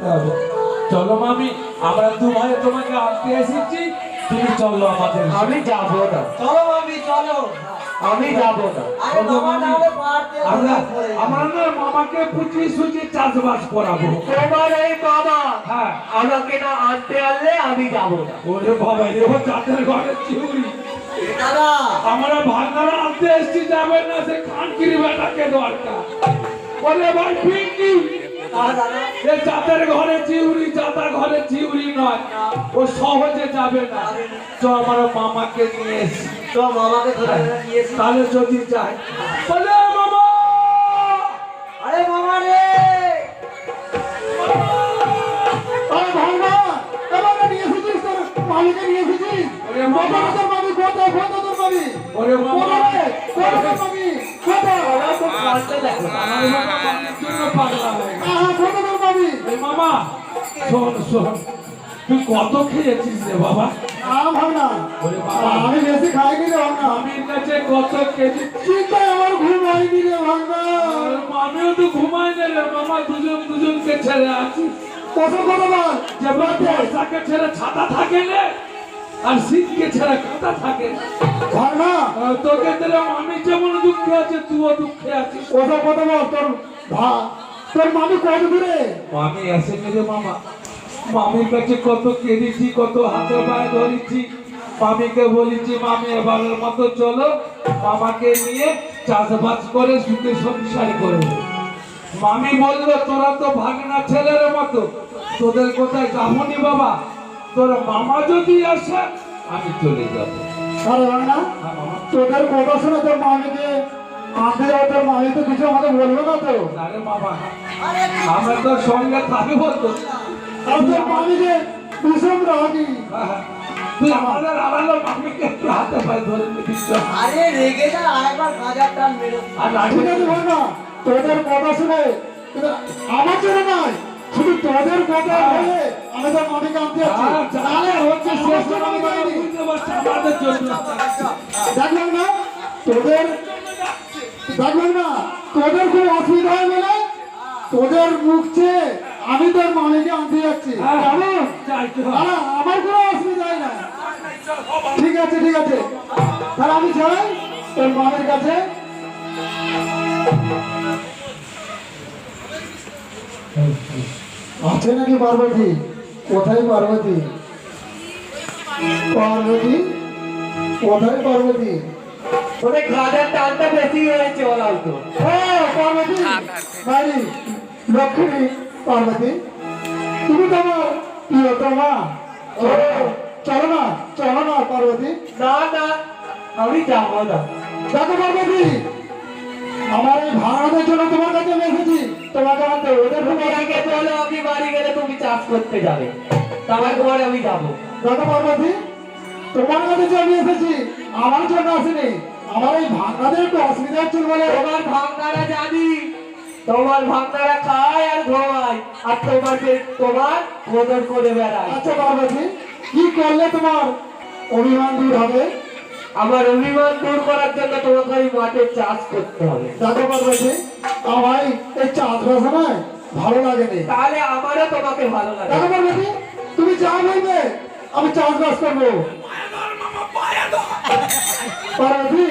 করতে হবে। চলো মামি, আমরা দু ভাই তোমাকে আনতে এসেছি, তুমি চলো আমাদের। আমি যাবো না। চলো মামি চলো। আমি যাবো না। আরে মামা তাহলে পারতে আমরা না মামাকে পুচিয়ে সুচিয়ে চাষবাস করাবো। তোমার এই বাবা হ্যাঁ, আমাকে না আনতে আনলে আমি যাবো না। ওরে বাবা, এরকম চাঁদের ঘরের চিউড়ি দাদা আমরা ভাঙারা আনতে এসেছি, যাবে না সে খানকির বেটাকে দরকার। বলে ভাই পিঙ্কি, এ চাঁদের ঘরে চিউড়ি, চাঁদা ঘরে চিউড়ি নয়, ও সহজে যাবে না। তো আমার মামাকে নিয়ে এসছি, তো মামাকে ধরে নিয়েছি। তাহলে যদি যাই। বলে মামা, আরে মামা রে আরে ভাইমা, আমাকে নিয়ে এসেছিস, তোর মালিকে নিয়ে এসেছিস। ওরে মামা, তোর মামি কোথায়? কোথায় তোর মামি? ওরে মামা, কোথায়? কোথায় তোর মামি? কোথায়? ওরা তো কালকে দেখো। আমার মামা মামির জন্য পাগলা হয়ে গেছে। কোথায় তোর মামি? এই মামা, শোন শোন, তুই কত খেয়েছিস রে বাবা? ভাবনা ওরে বাবা, আমি বেশি খাইনি রে ভাবনা। মামির কাছে কত কেজি? চিন্তায় আমার ঘুম হয়নি রে ভাবনা। আমিও তো ঘুমাই না রে মামা, দুজনকে ছেড়ে আছি। কত কথা বল। যে বর্ষাকে ছেড়ে ছাতা থাকে না, আর শীতকে ছেড়ে কাঁটা থাকে। ভাবনা তোকে দিলাম, আমি যেমন দুঃখে আছে তুইও দুঃখে আছিস। কত কথা বল। তোর মামি কত দূরে? মামি আসেনি রে মামা, মামির কাছে কত কেঁদেছি, কত হাতে পায়ে ধরেছি। মামিকে বলেছি মামি এবারের মতো চলো, মামাকে নিয়ে চাষবাস করে সুখে সংসার করে। মামি বললো তোরা তো ভাগনা ছেলের মতো, তোদের কোথায় যাবনি বাবা, তোর মামা যদি আসে আমি চলে যাব। আরে ভাবনা তোদের কথা শুনে তোর মামিকে আনতে যাও, তোর মামি তো কিছু আমাকে বলবে না তো? আরে বাবা, আমরা তো সঙ্গে থাকবো তো। আর তোর মামিকে ভীষণ রাগি। তুই আমাদের আড়ালো মামিকে একটু হাতে পায়ে ধরে নিবি। আরে রেগে যা, আরেকবার গাজার টান মেরে। আর ঠিক আছে ভাবনা, তোদের কথা শুনে আমার জন্য নয়, শুধু তোদের কথা বলে আমি তোর মামিকে আনতে যাচ্ছি। নাহলে হচ্ছে শেষ জন আমি যাইনি। আমাদের জন্য দেখলাম না তোদের, দেখলাম না তোদের খুব অসুবিধা হয় বলে তোদের মুখ চেয়ে আমি তোর মামিকে আনতে যাচ্ছি। কেমন? না, আমার কোনো অসুবিধা হয় না। ঠিক আছে ঠিক আছে, তাহলে আমি যাই তোর মামির কাছে। আছে নাকি পার্বতী? কোথায় পার্বতী? পার্বতী কোথায়? পার্বতী ওদের গাজার টানটা বেশি হয়েছে ওরাও তো। পার্বতী বাড়ি লক্ষ্মী। পার্বতী তুমি তো আমার প্রিয়তমা। চলো না, চলো না পার্বতী। না না আমি যাবো না। দেখো পার্বতী, আমার এই ভাড়াদের জন্য তোমার কাছে আমি এসেছি, তোমাকে আনতে। ওদের তুমি আগে বলো, আমি বাড়ি গেলে তুমি চাষ করতে যাবে, তারপর পরে আমি যাবো। দেখো পার্বতী, তোমার কাছে যে আমি এসেছি আমার জন্য আসিনি, আমার এই ভাঙাদের একটু অসুবিধা হচ্ছিল বলে। তোমার ভাগনারা জানি, তোমার ভাগনারা খায় আর ঘুমায়, আর তোমার বদল করে বেড়ায়। আচ্ছা পার্বতী, কি করলে তোমার অভিমান দূর হবে? আমার অভিমান দূর করার জন্য তোমাকে ওই মাঠে চাষ করতে হবে। দেখো পার্বতী, আমার এই চাষবাস নয় ভালো লাগেনি। তাহলে আমারও তোমাকে ভালো লাগে। দেখো পার্বতী, তুমি যা বলবে আমি চাষবাস করবো। পার্বতী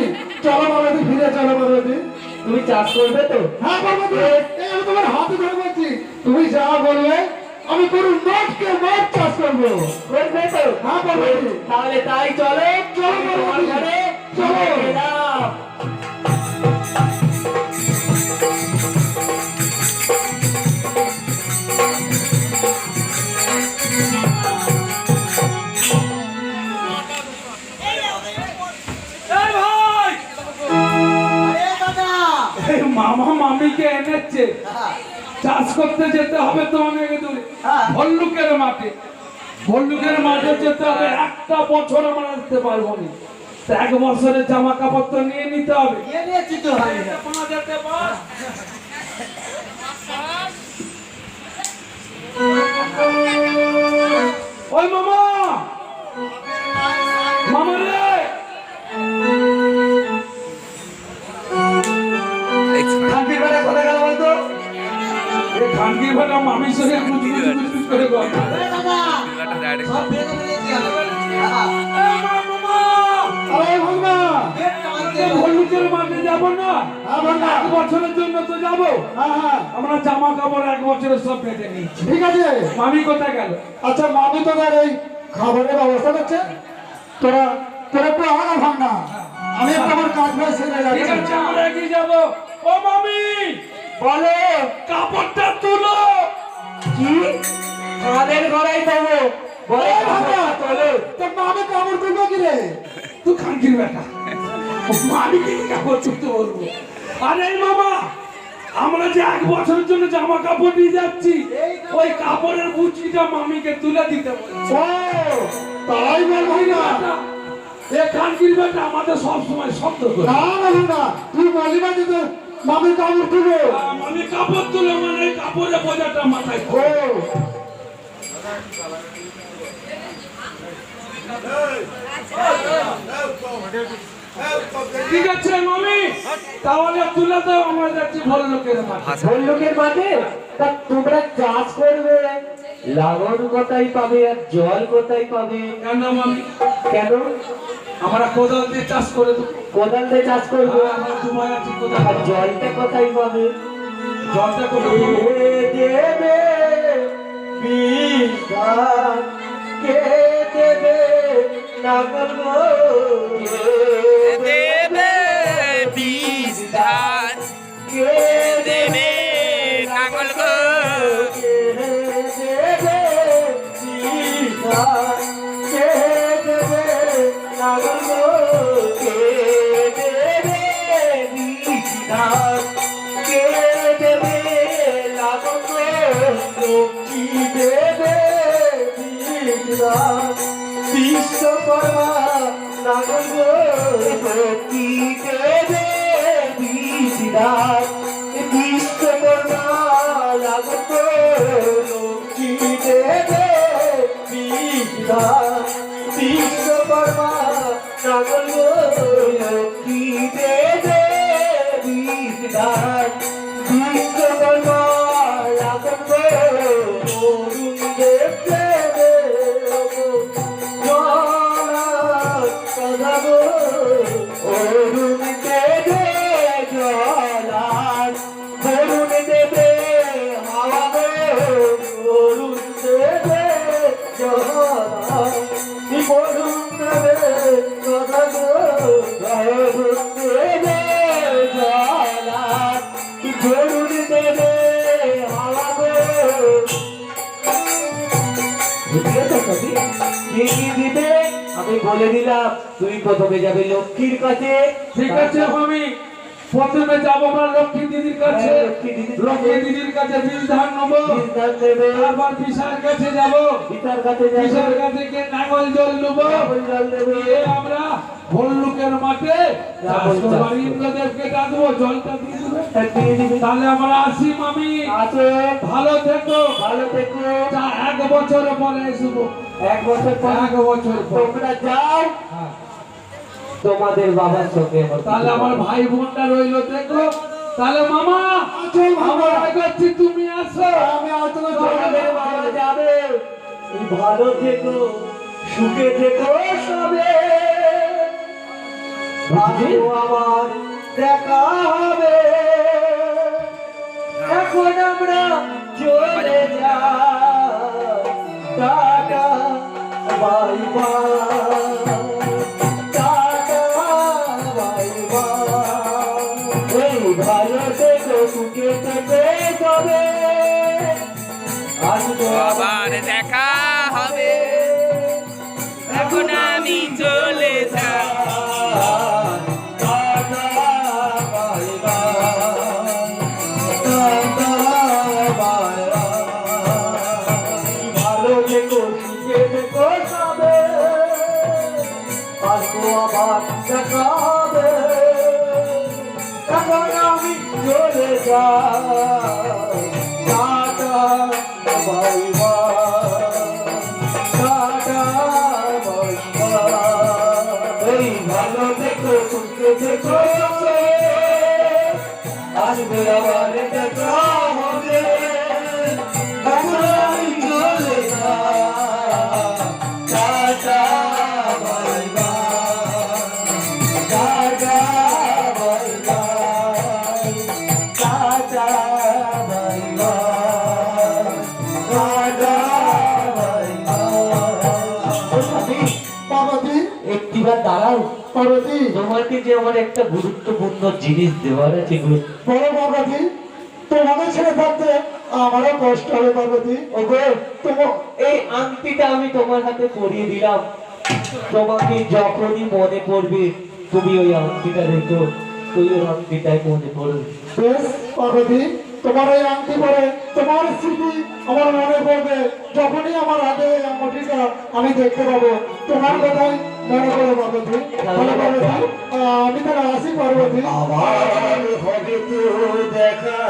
চলো, পার্বতী ফিরে চলো। পার্বতী তুমি চাষ করবে তো? হ্যাঁ পার্বতী, এই আমি তোমার হাতে ধরে বলছি, তুমি যা বলবে আমি পুরো মাঠকে মাঠ চাষ করবো। করবে তো? হ্যাঁ পার্বতী, তাহলে তাই চলো, চলো তোমার পার্বতী, ঘরে চলো। গেলাম। মামা মামিকে এনেছে, চাষ করতে যেতে হবে তো অনেক দূরে, ভল্লুকের মাঠে। ভল্লুকের মাঠে যেতে হবে, একটা বছর আমরা আসতে পারবো না। এক বছরের জামা কাপড় তো নিয়ে নিতে হবে। ওই মামা, মামা রে, খানকি ভাড়া মামির সঙ্গে করে বল। আরে ভাঙনা, ভল্লুকের মাঠে যাবো না, হ্যাঁ ভাঙনা, 1 বছরের জন্য তো যাবো। হ্যাঁ আমরা জামা কাপড় 1 বছরের সব বেঁধে নিচ্ছি। ঠিক আছে। মামি কোথায় গেল? আচ্ছা মামি তোদের এই খাবারের ব্যবস্থা করছে, তোরা তোরা একটু আগা ভাঙনা, আমি একটু আমার কাজ ভাই সেরে ঠিক যাচ্ছি। আছে, আমরা এগিয়ে যাবো। ও মামি, বলো কাপড়টা তুলো। কি কাদের গড়াই দেবো বলে এই ভাঙনা, তোলো তোর মামি কামড় তুলবো কি রে? তুই খানকির বেটা, মামি কি কাপড় তুলতে বলবো? আরে মামা, আমরা যে 1 বছরের জন্য জামা কাপড় নিয়ে যাচ্ছি, ওই কাপড়ের বুচিটা মামিকে তুলে দিতে বলছি। ও তাই বল ভাঙনা। এ খানকির বেটা আমাদের সব সময় শব্দ করে। না না ভাঙনা, তুই বলি না যে তোর মামি কামড় তুলবো। মামি কাপড় তুলে মানে কাপড়ের বোঝাটা মাথায় ও ঠিক আছে মামি, তাহলে তুলে দাও, আমরা যাচ্ছি ভল্লুকের মাঠে। ভল্লুকের মাঠে। তা তোমরা চাষ করবে, লাঙল কোথায় পাবে আর জল কোথায় পাবে? কেন মামি? কেন? আমরা কোদাল দিয়ে চাষ করে দেবো। কোদাল দিয়ে চাষ করবে, আমরা তোমায় আছি কোদাল। আর জলটা কোথায় পাবে? জলটা কোথায় কে পাবো? দেবে বিধান, কে দেবে নাগল গো? কে দেবে বীজ ধান, কে দেবে নাঙল গো। কে দেবে বিধান, কে দেবে নাগল গো? কে দেবে বিধান, কে দেবে নাগল গো? কি দেবে বিধান, বিশ্বকর্মা নাগল গো? কি দেবে বিধান, বিশ্বকর্মা নাগল গো? কি দেবে বিধান, বিশ্বকর্মা নাগল গো? কি দেবে বিধান, বিশ্বকর্মা নাগল গো? অরুণ দেব দেবে জলার সাজাবো, অরুণ দেবে জলার, অরুণ দেবে হাওয়া গো, অরুণ দেবে জলার, অরুণ দেবে কথা গো, অরুণ দেবে জলার, অরুণ দেবে হাওয়া গো। বুঝলে তো সবই? কি কি দিবে আমি বলে দিলাম। তুমি প্রথমে যাবে লক্ষ্মীর কাছে। ঠিক আছে মামি, প্রথমে যাবো আমরা লক্ষ্মী দিদির কাছে। হ্যাঁ, লক্ষ্মী দিদির কাছে। লক্ষ্মী দিদির কাছে বীজ ধান নেবো। বীজ ধান দেবে। তারপর বিশার কাছে যাবো। পিতার কাছে যাবে। বিশার কাছে গিয়ে নাঙল জল নেবো। নাঙল জল দেবে। দিয়ে আমরা ভল্লুকের মাঠে চাষ নাঙল চাষ করবো। করবো। ইন্দ্রদেবকে ডাকবো, জলটা দিয়ে দেবে। তা দিয়ে দিবে। তাহলে আমরা আসি মামি, আসো, ভালো থেকো। ভালো থেকো। 1 বছর পরে আসবো। 1 বছর পর 1 বছর পর। তোমরা যাও হ্যাঁ। তোমাদের বাবার সঙ্গে আমার তাহলে আমার ভাই বোনটা রইলো, দেখো। তাহলে মামা, চল মামা, আমরা এগোচ্ছি, তুমি আসো। আমি আর তোকে তোমাদের বাবা যাবে। তুমি ভালো থেকো, সুখে থেকো সবে। ভালো আমার দেখা হবে। এখন আমরা চলে যাই, tata bye bye, tata bye bye. এই ভালো থেকো, সুখে থেকো সবে। আসবো আবার দেখা হবে, এখন আমি চলে যাই। ভালো থেকো, সুখে থেকো সবে। আসবো আবার দেখা হবে, এখন আমি চলে যাই। Tata bye bye, tata bye bye. এই ভালো থেকো, সুখে থেকো সবে। আসবে আবার দেখা হবে, এখন আমি চলে পার্বতী তোমাকে যে আমার একটা গুরুত্বপূর্ণ জিনিস দেওয়ার আছে গো। বড় পার্বতী, তোমাকে ছেড়ে থাকতে আমারও কষ্ট হবে পার্বতী। ওগো, এই আংটিটা আমি তোমার হাতে পরিয়ে দিলাম। তোমাকে যখনই মনে পড়বে তুমি ওই আংটিটা রেখো, ওই আংটিটাই মনে পড়বে। বেশ পার্বতী, তোমার এই আংটি পরে তোমার স্মৃতি আমার মনে পড়বে। যখনই আমার হাতে এই আংটিটা আমি দেখতে পাবো, তোমার কথাই মনে পড়ে পার্বতী। তাহলে পার্বতী, আমি তাহলে আসি পার্বতী। আবার হবে তো দেখা,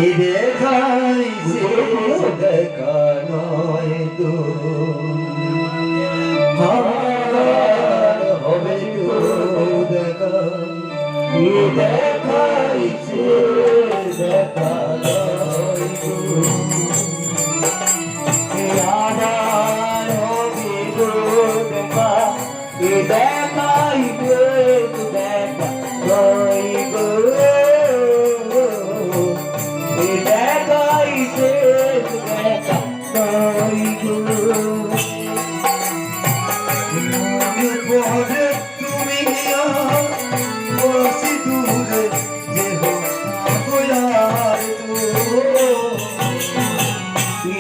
এই দেখাই শেষ দেখা নয় তো। আবার হবে তো দেখা, এই দেখাই শেষ দেখা নয় তো। আবার হবে তো দেখা, এই দেখাই শেষ দেখা নয় গো। এই দেখাই শেষ দেখা নয় গো। মনে পড়ে তুমি বসি দূরে দেহ গোলার তো।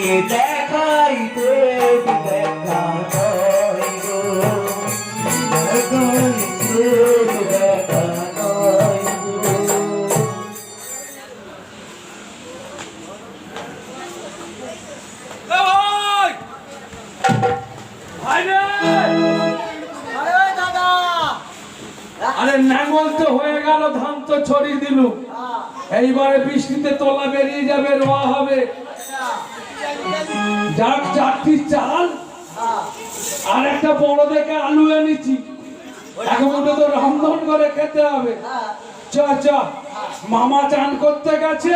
এই দেখাই শেষ দেখা নয় গো। দেখাই শেষ দেখা নয় গো। আরে নাঙ্গল তো হয়ে গেল, ধান তো ছড়িয়ে দিল, এইবারে বৃষ্টিতে তোলা বেরিয়ে যাবে, রোয়া হবে। যাক 4টি চাল আর একটা বড় দেখে আলু এনেছি, এখন ওটা তো রন্ধন করে খেতে হবে। চ চ, মামা চান করতে গেছে,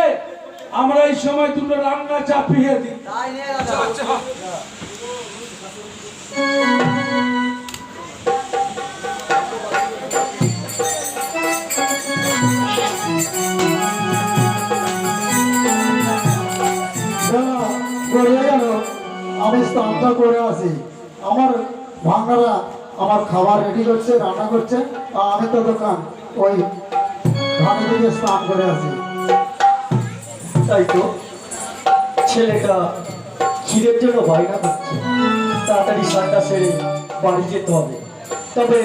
আমরা এই সময় দুটো রান্না চাপিয়ে দিই। চ, চ। গড়িয়ে গেল, আমি স্নানটা করে আসি। আমার ভাঙারা আমার খাবার রেডি করছে, রান্না করছে, আর আমি তো দোকান ওই ঘাটে দিকে স্নান করে আসি। তাই তো ছেলেটা খিদের জন্য বায়না করছে, তাড়াতাড়ি সানটা সেরে বাড়ি যেতে হবে। তবে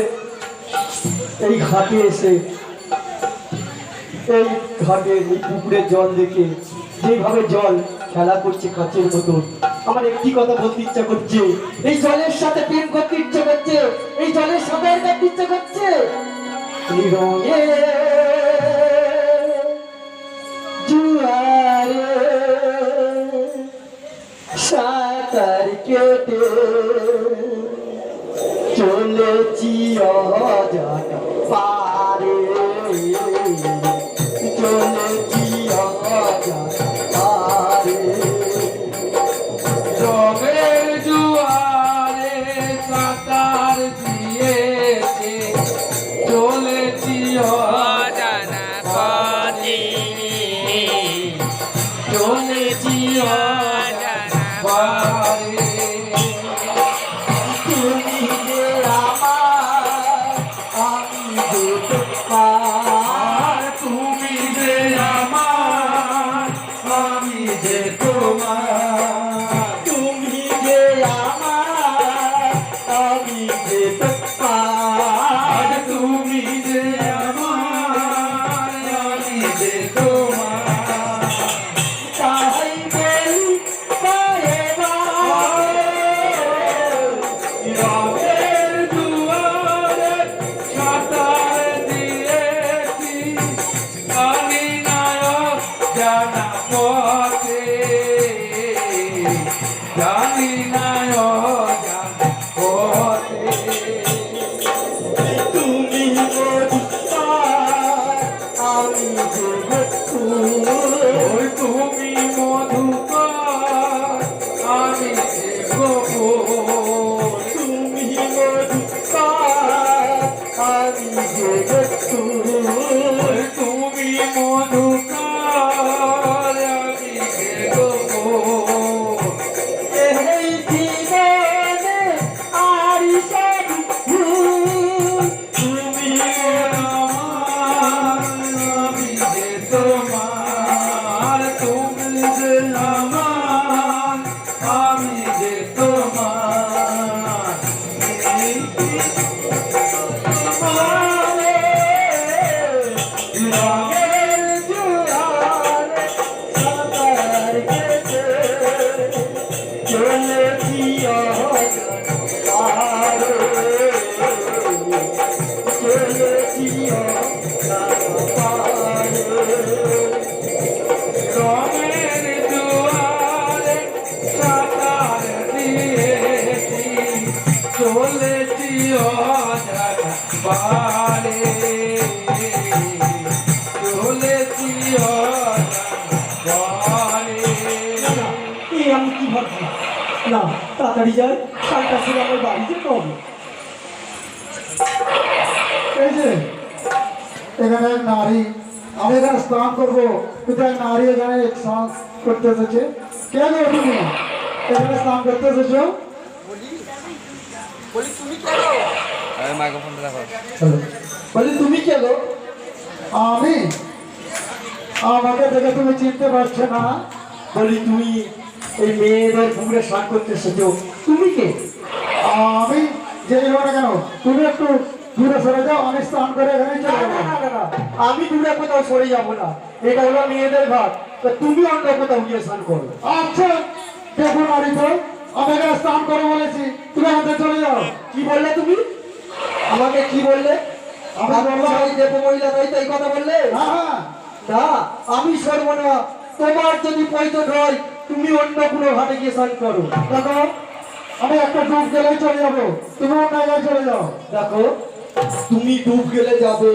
এই ঘাটে এসে, এই ঘাটে এই পুকুরের জল দেখে যেভাবে জল খেলা করছে কাচের মতো, আমার একটি কথা বলতে ইচ্ছা করছে, এই জলের সাথে প্রেম করতে ইচ্ছা করছে, এই জলের সাঁতার কাটতে ইচ্ছা করছে। এই রঙে জুয়ারে সাঁতার কেটে চলেছি অজানা পারে, চলেছি অজানা পারে। জগের জুয়ারে সাঁতার দিয়েছে, চলেছি অজানা পথে, চলেছি অজানা পারে। তুমি যে আমার, আমি যে তোমার। আর তুমি যে আমার, আমি যে তোমার। তুমি যে আমার, আমি যে তোমার। আজ তুমি যে আমার, আমি যে তোমার। তাই বলি বারে বারে, রঙের দুয়ারে সাঁতার দিয়েছি, জানি না জানা পথে, জানি না জানা পথে। তুমি মধুকার, আমি যে মধুর। ওই তুমি মধুকর, আমি যে গোপন। তুমি মধুকার, আমি যে মধুর। ওই তুমি মধুকর, আমি যে গোপন। এই জীবনে আর সাধু অজানা বারে চলেছি অজানা বারে। এই আমি কি ভাবছি না, তাড়াতাড়ি যাই, কালটা ছেড়ে আমার বাড়ি যেতে হবে। এই যে এখানে এক নারী, আমি এখানে স্নান করবো, কিন্তু এক নারী এখানে স্নান করতে এসেছে। কে গো তুমি এখানে স্নান করতে এসেছো? মাইক্রোফোনটা দেখো। বলি তুমি কে গো? আমি, আমাকে দেখে তুমি চিনতে পারছো না? বলি তুমি এই মেয়েদের পুকুরে স্নান করতে এসেছো, তুমি কে? আমি যেই হোক না কেন, তুমি একটু দূরে সরে যাও, আমি স্নান করে এখানে না, চলে না, যাবো। না, না, না, আমি দূরে কোথাও সরে যাবো না, এটা হলো মেয়েদের ঘাট, তা তুমি অন্য কোথাও গিয়ে স্নান করো। আচ্ছা দেখো নারী তো, আমি এখানে স্নান করে বলেছি, তুমি আমাদের চলে যাও। কি বললে তুমি? আমাকে কি বললে? আমি বললাম- আমি দেব মহিলা নই, তাই কথা বললে? হ্যাঁ হ্যাঁ, না, আমি সরব না। তোমার যদি প্রয়োজন হয় তুমি অন্য কোনো ঘাটে গিয়ে স্নান করো। দেখো আমি একটা ডুব গেলেই চলে যাবো, তুমি অন্য জায়গায় চলে যাও। দেখো তুমি ডুব গেলে যাবে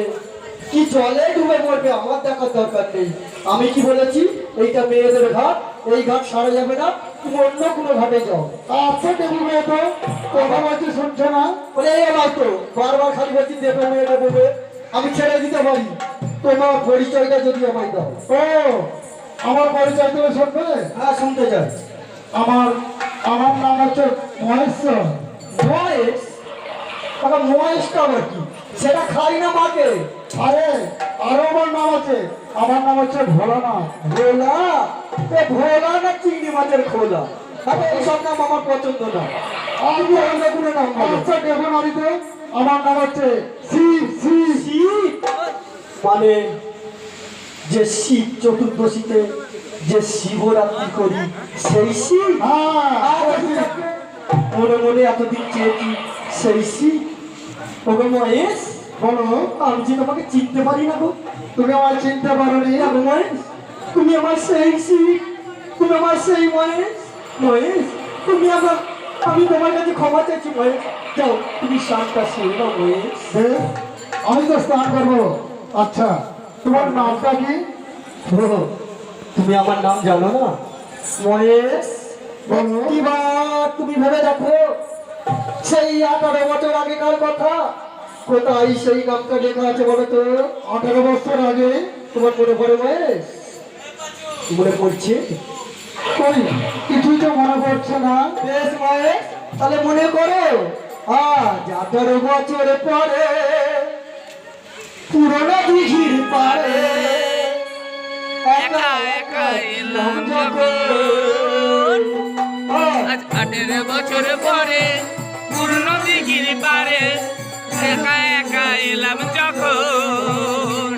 কি জলে ডুবে মরবে আমার দেখার দরকার নেই। আমি কি বলেছি, এইটা মেয়েদের ঘাট, এই ঘাট সারা যাবে না, তুমি অন্য কোনো ঘাটে যাও। আচ্ছা দেবু মেয়ে তো কথা বলছি শুনছে না? বলে এই আমার তো বারবার খালি বলছি দেবে মেয়ে দেবে, আমি ছেড়ে দিতে পারি, তোমার পরিচয়টা যদি আমায় দাও। ও আমার পরিচয় তুমি শুনবে? হ্যাঁ শুনতে চাই। আমার আমার নাম হচ্ছে মহেশ্বর। মহেশ? টাকা মহেশটা আবার কি? সেটা খাই না মাকে। আরে আরো আমার নাম আছে, আমার নাম হচ্ছে ভোলানাথ। ভোলা? এ ভোলা না চিংড়ি মাছের খোলা? আরে এইসব নাম আমার পছন্দ না, তুমি অন্য কোনো নাম বলো। আচ্ছা দেখুন আরিতে, আমার নাম হচ্ছে শিব শিব। শিব? মানে যে শিব চতুর্দশীতে যে শিবরাত্রি করি সেই শিব? হ্যাঁ মনে মনে এতদিন চেয়েছি সেই শিব। ওগো মহেশ, বলো, আমি যে তোমাকে চিনতে পারি না গো। তুমি আমার চিনতে পারোনি? গো মহেশ, তুমি আমার সেই শিব, তুমি আমার সেই মহেশ। মহেশ তুমি আমার, আমি তোমার কাছে ক্ষমা চাইছি মহেশ, যাও তুমি শান্তা সেরে নাও মহেশ। বেশ, আমি তো স্নান করবো। আচ্ছা তোমার নামটা কি? ও, তুমি আমার নাম জানো না মহেশ? বলো। কিবার তুমি ভেবে দেখো, সেই 18 বছর আগেকার কথা, কোথায় সেই নামটা লেখা আছে বলো তো? 18 বছর আগে? তোমার মনে পড়ে মহেশ? মনে পড়ছে? কই কিছুই তো মনে পড়ছে না। বেশ মহেশ, তাহলে মনে করো, আজ 18 বছর পরে পুরোনো দিঘির পারে একা একা এলাম যখন, আজ 18 বছর পরে পুরনো দিঘির পারে একা একা এলাম যখন।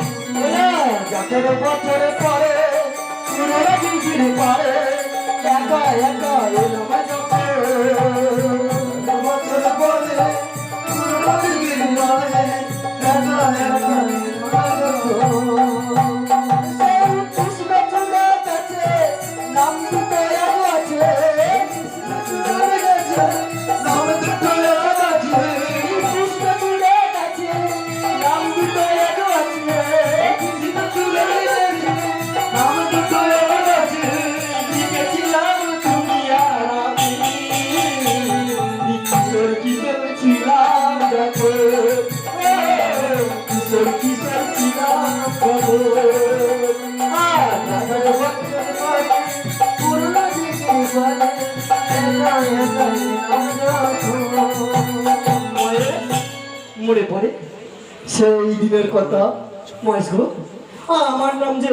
18 বছর পরে পুরোনো দিঘির পারে একা একা এলাম যখন। বছর পরে পুরোনো দিঘির পারে একা একা এলাম যখন। সেই কৃষ্ণ চূড়া কাছে নাম দুটো এক আছে, কৃষ্ণ চূড়া কাছে নাম দুটো এক আছে, কৃষ্ণ চূড়া কাছে নাম দুটো এক আছে, কৃষ্ণ চূড়া কাছে নাম দুটো এক আছে। লিখেছিলাম তুমি আর আমি, কিশোর কিশোর ছিলাম দেখো, কিশোর কিশোর ছিলাম দেখো। আর 18 বছর পরে পুরনো দিঘির পারে একা একা এলাম যখন। মনে পড়ে সেই দিনের কথা মহেশ গো? আমার নাম যে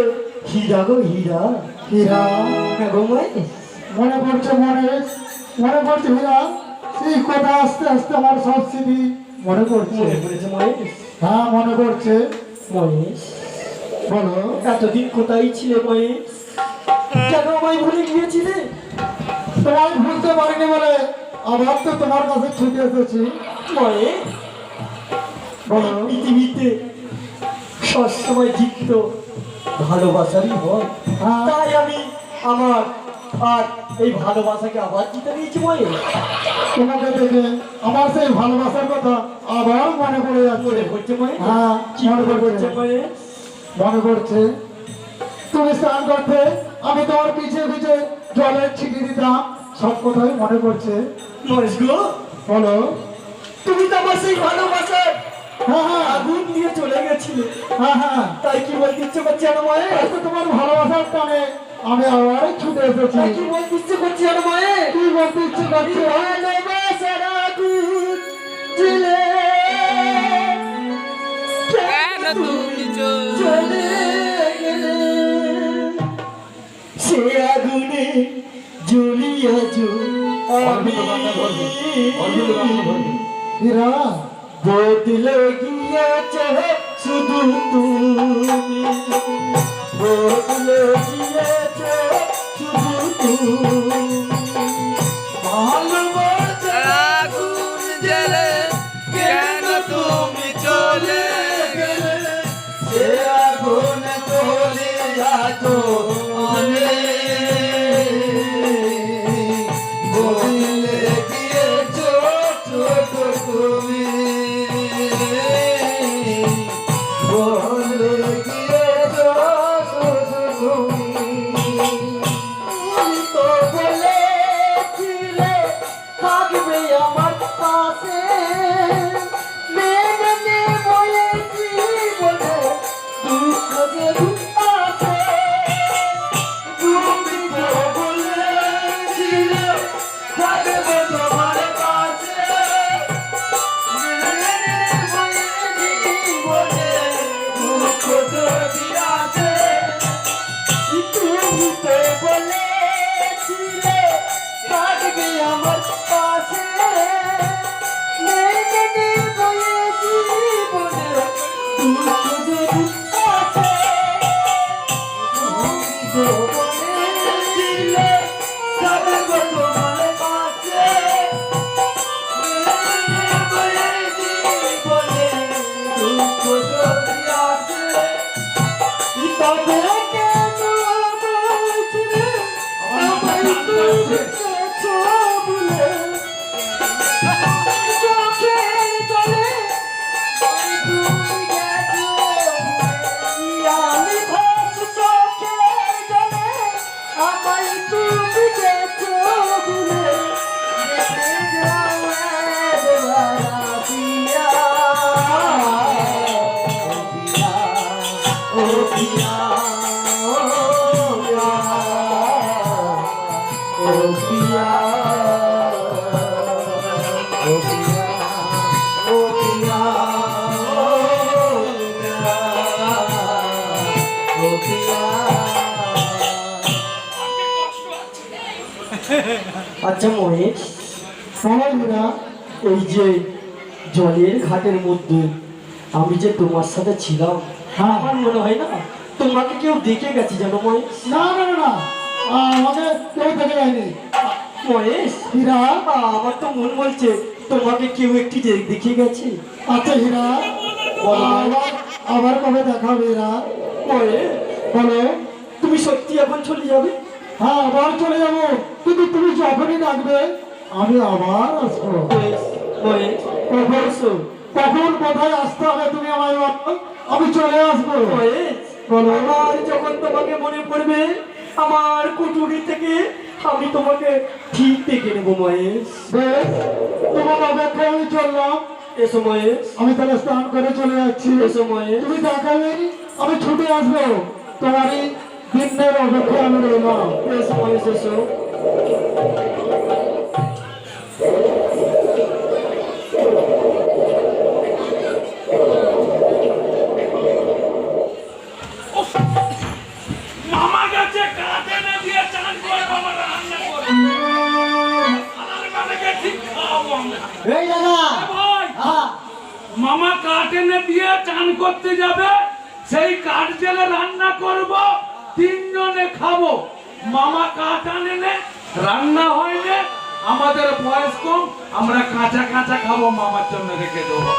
হীরা গো, হীরা। হীরা? হ্যাঁ গো মহেশ। মনে পড়ছে মহেশ, মনে পড়ছে হীরা। সেই কথা আস্তে আস্তে আমার সব স্মৃতি মনে পড়ছে। মনে পড়েছে মহেশ? হ্যাঁ মনে পড়ছে। মহেশ বলো। এতদিন কোথায় ছিলে মহেশ? কেন আমায় ভুলে গিয়েছিলে? তোমায় ভুলতে পারিনি বলে আবার তো তোমার কাছে ছুটে এসেছি। মহেশ বলো। পৃথিবীতে সবসময় জিতত ভালোবাসারই হয়, হ্যাঁ। তাই আমি আমার আর এই ভালোবাসাকে আবার জিতে নিয়েছি মায়ের। তোমাকে দেখে আমার সেই ভালোবাসার কথা আবার মনে পড়ে যাচ্ছে। মনে পড়ছে মায়ের? হ্যাঁ, কি মনে মনে পড়ছে পড়ছে মায়ের? মনে পড়ছে তুমি স্নান করতে আমি তোমার পিছে পিছে জলের ছিটি দিতাম, সব কথাই মনে পড়ছে। মহেশ গো, বলো। তুমি তো আমার সেই ভালোবাসার হ্যাঁ হ্যাঁ আগুন নিয়ে চলে গেছিলে, হ্যাঁ হ্যাঁ তাই কি বলতে ইচ্ছে করছে জানো মায়ের? আজকে তোমার ভালোবাসার টানে আমি আবার ছুটে এসেছি। তাই কি বলতে ইচ্ছে করছে জানো মায়ের? কি বলতে ইচ্ছে করছে? ভালোবাসার আগুন ছিলে কেন তুমি চলে গেলে, সে আগুনে জ্বলিয়া আমি হীরা বদলে গিয়েছে শুধু তুমি, বদলে গিয়েছে শুধু তুমি। ভালোবাসা আগুন জ্বলে কেন তুমি চলে গেলে সে আগুন জ্বলিয়া বদলে গিয়েছো তুমি, বদলে গিয়েছো তুমি। তুমি তো বলেছিলে থাকবে আমার পাশে, মেঘে বলেছি বলে দুঃখ যে আছে। তুমি তো বলেছিলে থাকবে তোমার পাশে, মেঘে বলেছি বলে দুঃখ যদি আছে। তুমি তো বলেছিলে থাকবে আমার পাশে, মেঘে বলেছি বলে দুঃখ যদি আছে। তুমি তো বলেছিলে থাকবে তোমার পাশে, মেঘে বলেছি বলে দুঃখ যদি আছে। তবে কেন বলছিলে আমায় তুমি গেছো বলে, চোখের জলে তুমি গেছো বলে, আমি ভাবছি চোখের জলে আমায় তুমি গেছো বলে, দেখে যাও একবার আসিয়া। ও পিয়া, ও পিয়া, ও পিয়া, ও পিয়া, ও পিয়া। আচ্ছা মহেশ, বলো হীরা। এই যে জলের ঘাটের মধ্যে আমি যে তোমার সাথে ছিলাম, হ্যাঁ। আমার মনে হয় না তোমাকে কেউ দেখে গেছে জানো মহেশ? না না না না, আমাকে কেউ দেখে যায়নি। মহেশ, হীরা, আমার তো মন বলছে তোমাকে কেউ একটি দেখে গেছে। আচ্ছা হীরা, আবার আবার কবে দেখা হবে হীরা? মহেশ, বলো। তুমি সত্যি এখন চলে যাবে? হ্যাঁ আবার চলে যাবো, কিন্তু তুমি যখনই ডাকবে আমি আবার আসবো। মহেশ, মহেশ, কখন কখন কোথায় আসতে হবে তুমি আমায় বলো, আমি চলে আসবো। মহেশ, বলো। আমার যখন তোমাকে মনে পড়বে আমার কুটুরি থেকে আমি তোমাকে ঠিক ডেকে নেবো মহেশ। বেশ, তোমার অপেক্ষায় আমি চললাম। এসো মহেশ, আমি তাহলে স্নান করে চলে যাচ্ছি। এসো মহেশ। তুমি দেখাবে, আমি ছুটে আসবো। তোমার এই দিনের অপেক্ষায় আমি রইলাম। এসো মহেশ, এসো। মামা গেছে কাঠ এনে দিয়ে চান করে বাবা রান্না করে আমার বাবাকে ঠিক খাওয়াবো আমরা। এই দাদা, ভাই মামা কাঠ এনে দিয়ে চান করতে যাবে, সেই কাঠ জেলে রান্না করব, তিনজনে খাবো। মামা কাঠ আনে রান্না হয়নি, আমাদের বয়স কম, আমরা কাঁচা কাঁচা খাবো, মামার জন্য রেখে দেবো।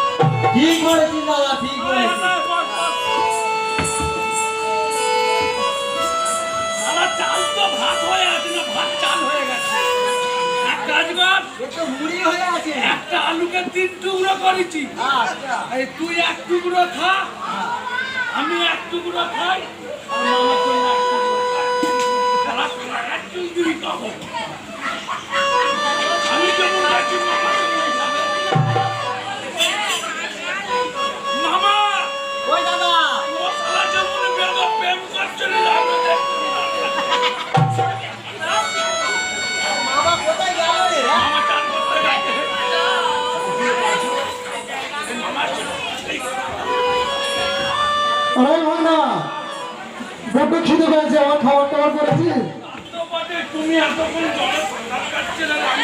ঠিক করেছি দাদা, ঠিক করেছি। চাল তো ভাত হয়ে আছে না, ভাত রাজগণ একটু মুড়ি হয়ে আছে। একটা আলুকে 3 টুকরো করেছি। আচ্ছা। এই তুই 1 টুকরো খা, আমি 1 টুকরো খাই, আর মামার জন্য 1 টুকরো খাই। তারা এক চুলচুলি খাবো। আমি যেমন খাচ্ছি মামা তেমন খাবে। মামা, ওই দাদা, ও শালা যেমন বেদক প্রেম করছে রে, আমি দেখতে মামা কোথায় গেল রে? মামা চান করতে গেছে। আরে ভাঙনা, বড্ড খিদে পেয়েছে, আমার খাবার টাবার করেছি। তো বটে, তুমি এতক্ষণ জলে সাঁতার কাটছিলে, আমি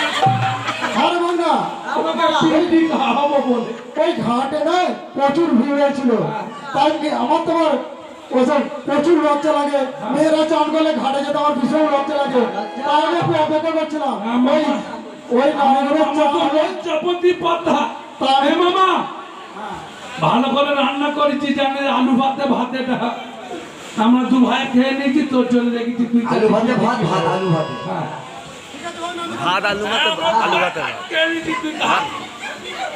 আরে ভাঙনা, আমাকে পিন্ডি খাওয়াবো বলে। ওই ঘাটে না প্রচুর ভিড় হয়েছিল, তাই আমার তোমার ওসব প্রচুর লজ্জা লাগে। মেয়েরা চান করলে ঘাটে যেতে আমার ভীষণ লজ্জা লাগে, তাই আমি একটু অপেক্ষা করছিলাম। ওই ওই নামগুলোর আমার তো চান লজ্জাপতি পাতা। তাই- এ মামা, ভালো করে রান্না করেছি, জানে আলু ভাতে ভাতেটা আমরা 2 ভাই খেয়ে নিয়েছি, তোর জন্য রেখেছি, তুই আলু ভাতে ভাত, ভাত আলু ভাতে। হ্যাঁ। ভাত আলু ভাতে আলু ভাতে ভাত। খেয়ে নিয়েছি, তুই খা।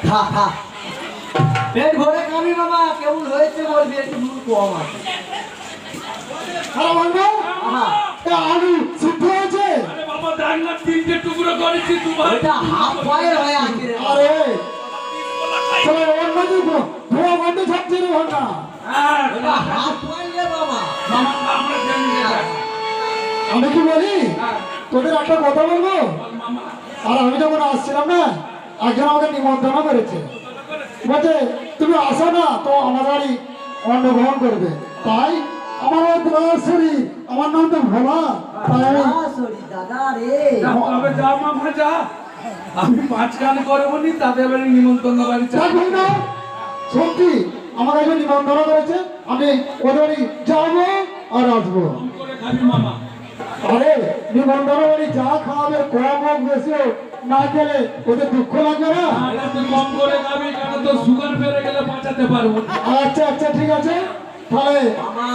খা খা। পেট ভরে খাবি মামা, কেমন হয়েছে বলবি, একটু নুন কম আছে। আরে ভাঙনা, আহা, এ আলু সিদ্ধ হয়েছে। আরে বাবা, দেখ না 3টে টুকরো করেছি, 2 ভাই। ওইটা হাফ বয়েল হয়ে আছে রে। আরে বলা খাই। চলো ওর মধ্যে ধোয়া বন্ধ ছাড়ছে রে ভাঙনা। হ্যাঁ, ওইটা হাফ বয়েল রে মামা। মামা আমরা খেয়ে নিয়েছি। আমি কি বলি, হ্যাঁ, তোদের একটা কথা বলবো। বল মামা। আর আমি যখন আসছিলাম না, একজন আমাকে নিমন্ত্রণ করেছে, বলছে তুমি আসো না তো আমার বাড়ি অন্নগ্রহণ করবে। তাই আমার দয়াশ্বরী, আমার নাম তো ভোলা, তাই আমি সরি দাদা রে। যা, তবে যা মামা যা, আমি 5 গান করবো নি, তাদের বাড়ি নিমন্ত্রণ বাড়ি চা। দেখ ভাই না, সত্যি আমাকে একজন নিমন্ত্রণ করেছে, আমি ওদের বাড়ি যাবো আর আসবো। করে খাবি মামা। আরে নিমন্ত্রণ বাড়ি যা খাওয়াবে, কম হোক বেশি হোক, না খেলে ওদের দুঃখ লাগবে না। আরে তুই কম করে খাবি, কারণ তোর সুগার বেড়ে গেলে বাঁচাতে পারবো না। আচ্ছা আচ্ছা ঠিক আছে, তাহলে মামা,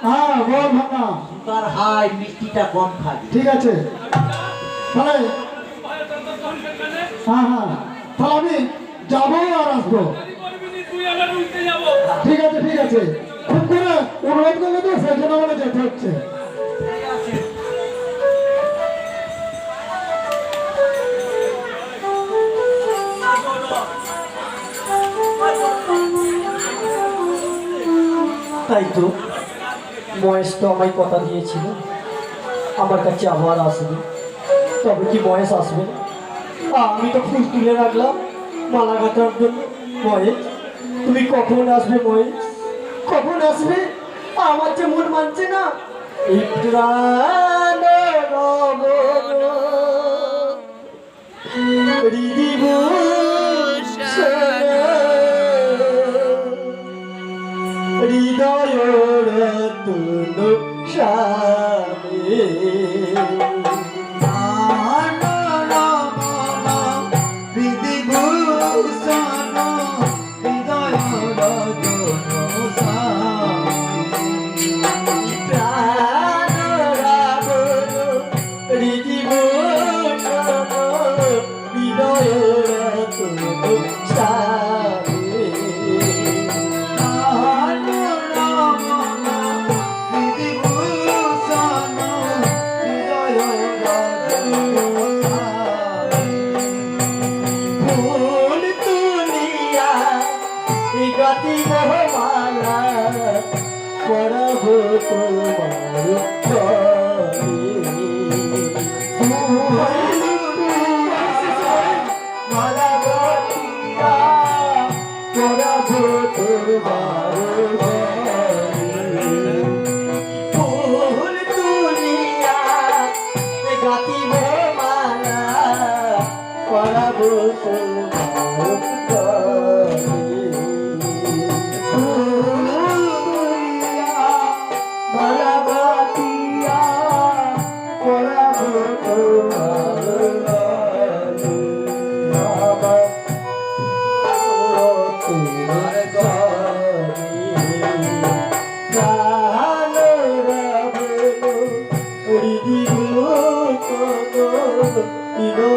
হ্যাঁ বল ভাঙা, সুগার হাই, মিষ্টিটা কম খাবি। ঠিক আছে তাহলে, হ্যাঁ হ্যাঁ তাহলে আমি যাবো আর আসবো। তুই আবার উঠতে যাবো। ঠিক আছে ঠিক আছে, খুব করে অনুরোধ করলে তো সেই জন্য আমাকে যেতে হচ্ছে। তাই তো মহেশ তো আমায় কথা দিয়েছিল আমার কাছে আবার আসবে, তবে কি মহেশ আসবে না? আমি তো ফুল তুলে রাখলাম মালা গাঁথার জন্য। মহেশ, তুমি কখন আসবে মহেশ, কখন আসবে? আমার যে মন মানছে না। এই প্রাণ রব হৃদিব হৃদয় রতন স্বামী গতি মহমালা পড়ব মালা গতিয়া পড়ব ফুল তুলিয়া গতি মহমালা পড়ব You know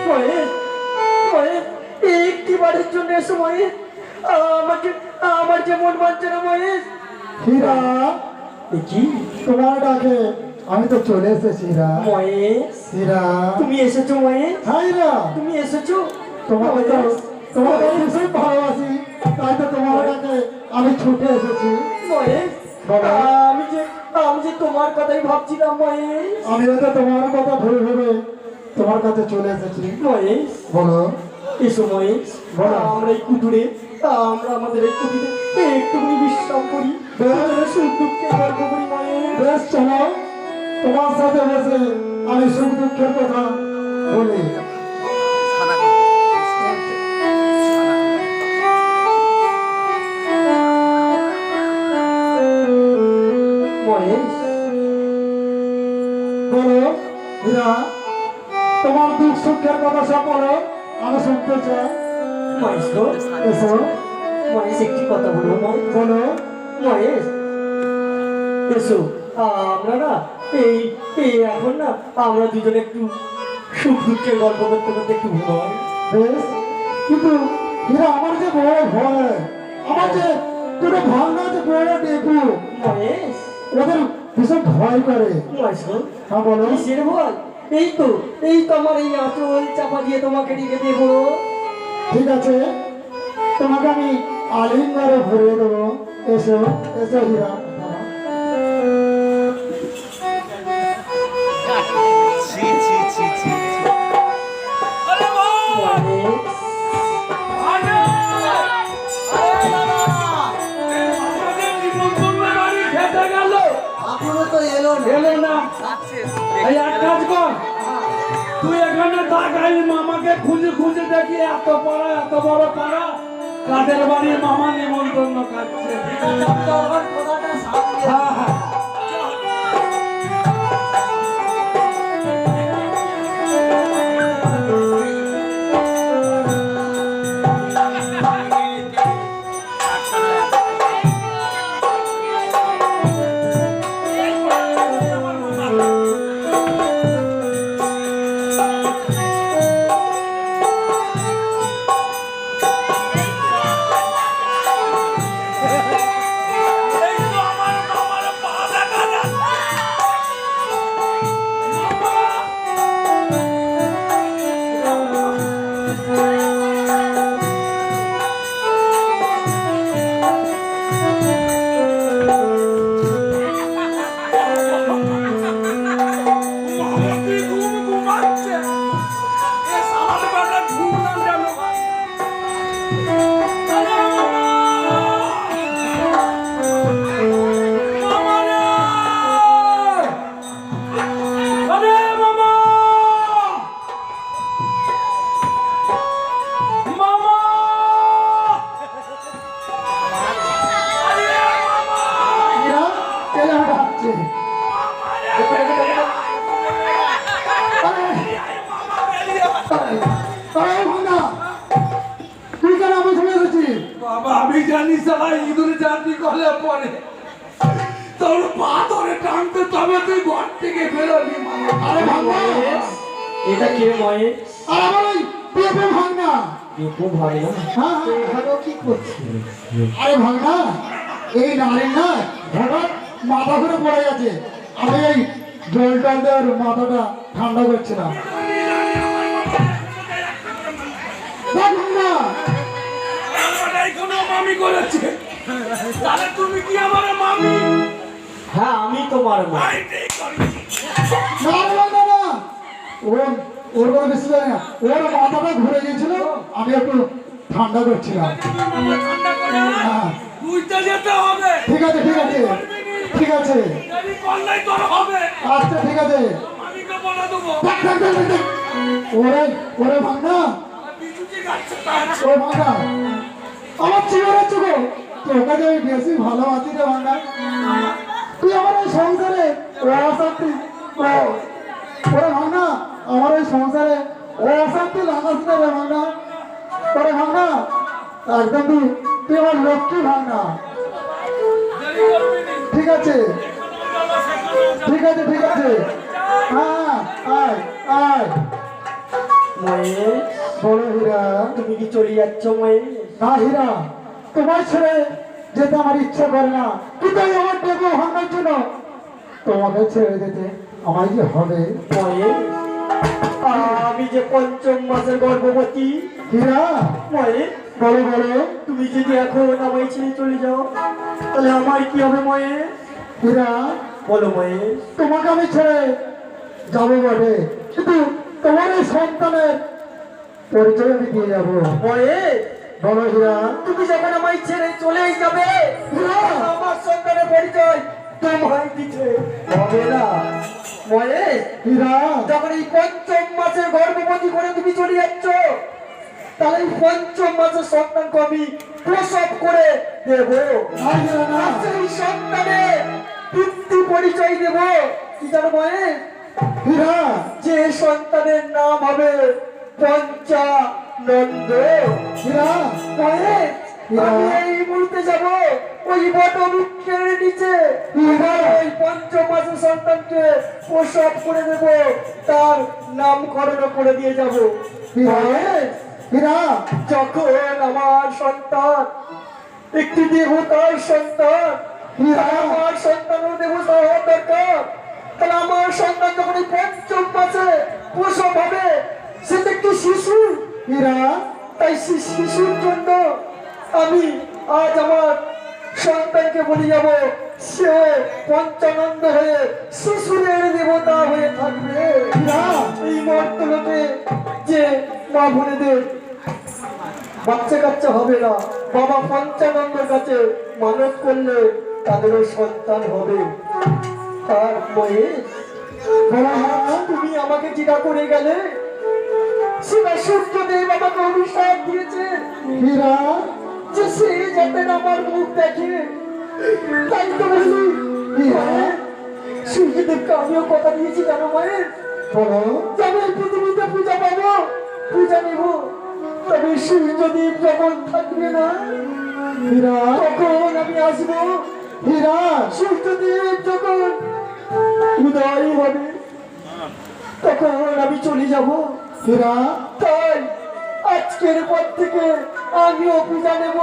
আমার একটিবারের জন্য এসো মহেশ, আমার যে মন মানছে না মহেশ। হীরা, কি তোমার ডাকে আমি তো চলে এসেছি হীরা। মহেশ, হীরা, তুমি এসেছো মহেশ? হ্যাঁ হীরা, তুমি এসেছো? তোমাকে তো তোমাকে ভীষণ ভালোবাসি, তাই তো তোমার ডাকে আমি ছুটে এসেছি। মহেশ, বলো। আমি যে তোমার কথাই ভাবছিলাম মহেশ। আমিও তো তোমার কথা ভেবে ভেবে তোমার কাছে চলে এসেছি। মহেশ, বলো। এসো মহেশ, বলো। আমরা এই কুটুরে, আমরা আমাদের এই কুটিরে একটুখানি বিশ্রাম করি, সুখ দুঃখে গল্প করি মহেশ। বেশ, চলো তোমার সাথে বসে আমি সুখ দুঃখের কথা বলি। ছানা করবে। মহেশ, বলো হীরা, তোমার দুঃখ সুখের কথা সব বলো, আমি শুনতে চাই। মহেশ গো, এসো, মহেশ একটি কথা বলবো মহেশ। বলো। মহেশ, এসো, আমরা না এই এই এখন না আমরা দুজনে একটু সুখ দুঃখের গল্প করতে করতে একটু ঘুমাই। বেশ, কিন্তু হীরা আমার যে বড় ভয়, আমার যে দুটো ভাঙনা যে বড় দেখু, মহেশ, ওদের ভীষণ ভয় করে। মহেশ গো, হ্যাঁ বলো। কিসের ভয়? এই তো আমার এই আঁচল চাপা দিয়ে তোমাকে রেখে দেবো। ঠিক আছে, তোমাকে আমি আলিঙ্গনে ভরিয়ে দেবো। এসো, এসো হীরা। ছি ছি ছি ছি ছি। আরে বাবা! মহেশ, আমাদের নিমন্ত্রণ বাড়ি খেতে গেল, এখনো তো এলো না। এলো না। যাচ্ছে। এই এক কাজ কর, তুই এখানে তাকাই, মামাকে খুঁজে খুঁজে দেখি, এত পাড়া, এত বড় পাড়া, কাদের বাড়ির মামা নিমন্ত্রণ খাচ্ছে। হ্যাঁ, হ্যাঁ। এই তো আমার মামার পা দেখা যাচ্ছে। মামা! মামা কি ঘুমাচ্ছে? এ সালাদ বাটা ঘুম না যেন ভাই। আরে মামা! মামা রে! আরে মামা! মামা! আরে মামা! হীরা, এলে আমি ডাকছি। আরে ভাঙনা, তুই কেন আমি চলে এসেছি? বাবা, আমি জানি সালা ইঁদুরে জার্নি করলে পরে তোর পা ধরে টানতে, তবে তুই ঘর থেকে বেরোবি মামা। আরে ভাঙনা, এটা কে মহেশ? আর আমার ওই পেঁপে ভাঙনা। খুব ভালো। হ্যাঁ, হ্যাঁ। এখানেও কি করছিস? আরে ভাঙনা, এই নারীর না হঠাৎ মাথা ঘুরে পড়ে গেছে। আমি এই জল টল দেওয়ার মাথাটা ঠান্ডা করছিলাম। দেখ ভাঙনা, আমারটাই কোনো মামি করেছে, তাহলে তুমি কি আমার মামি? হ্যাঁ, আমি তোমার মা। আইতেই করছি। না রে ভাঙনা, না, ওর ওর কোনো বেশি জানি না। ওর মাথাটা ঘুরে গিয়েছিল, আমি একটু ঠান্ডা করছিলাম। তুমি মামা ঠান্ডা করে আয়। হ্যাঁ, বুঝতে যেতে হবে। ঠিক আছে, ঠিক আছে, ঠিক আছে, দেরি করলেই তোর হবে। আচ্ছা ঠিক আছে। মামিকে বলে দেবো। দেখ, দেখ, দেখ, দেখ, দেখ। ওরে ওরে ভাঙনা, আর বিজুটি গাচ্ছে তার। ওরে ভাঙনা, আমার জীবনের চোখে তোকে যে আমি বেশি ভালোবাসি রে ভাঙনা। তুই আমার এই সংসারে অশান্তি ওরে ভাঙনা আমার এই সংসারে অশান্তি লাগাস না রে ভাঙনা। ওরে ভাঙনা একদম তুই আমার লক্ষ্মী ভাঙনা। ঠিক আছে ঠিক আছে ঠিক আছে, হ্যাঁ আয় আয়। মহেশ, বলো হীরা। তুমি কি চলে যাচ্ছ মহেশ? না হীরা, তোমার ছেড়ে যেতে আমার ইচ্ছা করে না, কিন্তু আমি আমার দেবো ভাঙার জন্য তোমাকে ছেড়ে যেতে আমায় যে হবে। মহেশ, আমি যে ৫ম মাসের গর্ভবতী। হীরা মহেশ, বলো বলো। তুমি যদি এখন আমায় ছেড়ে চলে যাও তাহলে আমার কি হবে মহেশ? হীরা বলো মহেশ। তোমাকে আমি ছেড়ে যাবো বটে, কিন্তু তোমার এই সন্তানের পরিচয় আমি দিয়ে যাবো। মহেশ, বলো হীরা। তুমি যখন আমায় ছেড়ে চলেই যাবে হীরা আমার সন্তানের পরিচয় তোমায় দিতে হবে না। মহেশ, হীরা যখন এই ৫ম মাসের গর্ভবতী করে তুমি চলে যাচ্ছ তাহলে এই ৫ম মাসের সন্তানকে আমি প্রসব করে দেব। না হীরা না। আর সেই সন্তানের পিতৃ পরিচয় দেব কি জানো মহেশ? হীরা যে সন্তানের নাম হবে পঞ্চানন্দ। হীরা মহেশ, আমি এই মুহূর্তে যাব ওই বট বৃক্ষের নিচে ওই ৫ম মাসের সন্তানকে প্রসব করে দেব, তার নামকরণ করে দিয়ে যাব। মহেশ, হীরা যখন আমার সন্তান একটি দেবতার সন্তান, হীরা আমার সন্তানও দেবতা হওয়ার দরকার, তাহলে আমার সন্তান যখন এই ৫ম মাসে প্রসব হবে সে তো একটি শিশু। হীরা তাই শিশুর জন্য আমি আজ আমার সন্তানকে বলে যাব সে পঞ্চানন্দ হয়ে শিশুরের দেবতা হয়ে থাকবে। হীরা এই মর্তলোকে যে মা বোনেদের বাচ্চা কাচ্চা হবে না, বাবা পঞ্চানন্দের কাছে মানত করলে তাদেরও সন্তান হবে। আর মহেশ, বলো হীরা। তুমি আমাকে যেটা করে গেলে সেটা সূর্যদেব আমাকে অভিশাপ দিয়েছে হীরা যে সে যাতে না আমার মুখ দেখে। তাই তো বলি সূর্যদেবকে আমিও কথা দিয়েছি জানো মায়ের, বলো। যে আমি এই পৃথিবীতে পূজা পাবো, পূজা নেব, তবে সূর্যদেব যখন থাকবে না হীরা তখন আমি আসবো। হীরা সূর্যদেব যখন উদয় হবে তখন আমি চলে যাব। হীরা তাই আজকের পর থেকে আমিও পূজা নেব